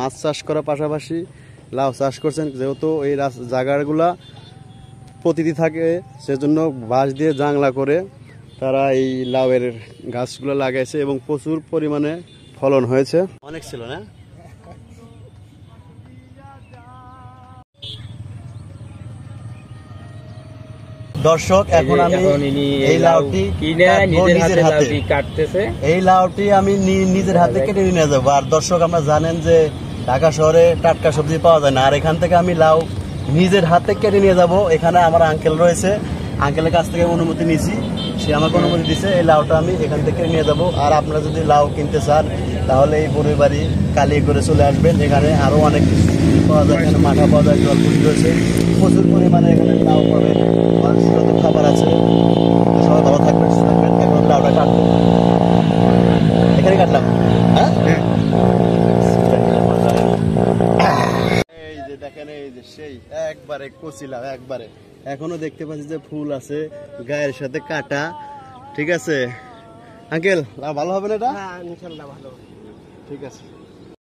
মাছ চাষ করার পাশাপাশি লাউ চাষ করছেন। যেহেতু এই জায়গাগুলা প্রতিটি থাকে, সেজন্য বাঁশ দিয়ে জাংলা করে তারা এই লাউয়ের গাছগুলো লাগাইছে এবং প্রচুর পরিমাণে ফলন হয়েছে। অনেক ছিল না? দর্শক, এখন আমি এই লাউটি নিজের হাতে কাটতেছে। এই লাউটি আমি নিজের হাতে কেটে নিয়ে যাবো। আর দর্শক, আমরা জানেন যে ঢাকা শহরে টাটকা সবজি পাওয়া যায় না, আর এখান থেকে আমি লাউ নিজের হাতে কেটে নিয়ে যাব। এখানে আমার আঙ্কেল রয়েছে, আঙ্কেলের কাছ থেকে অনুমতি নিয়েছি, সে আমাকে অনুমতি দিচ্ছে। এই লাউটা আমি এখান থেকে নিয়ে যাব। আর আপনারা যদি লাউ কিনতে চান তাহলে এই বড়ুই বাড়ি কালিয়ে করে চলে আসবেন। এখানে আরো অনেক কিছু পাওয়া যায়, এখানে মাঠা পাওয়া যায়, জলপুরি রয়েছে, প্রচুর পরিমাণে এখানে লাউ পাবেন, যত খাবার আছে। সবাই ভালো থাকবেন, সুস্থ থাকবেন। এখন লাউটা কাটবো, এখানে কাটলাম। হ্যাঁ, এই যে দেখেন, এই যে সেই একবারে কচি লাউ, একবারে এখনো দেখতে পাচ্ছি যে ফুল আছে, গায়ের সাথে কাটা। ঠিক আছে আঙ্কেল, লাউ ভালো হবে না এটা? হ্যাঁ, ইনশাআল্লাহ ভালো। ঠিক আছে।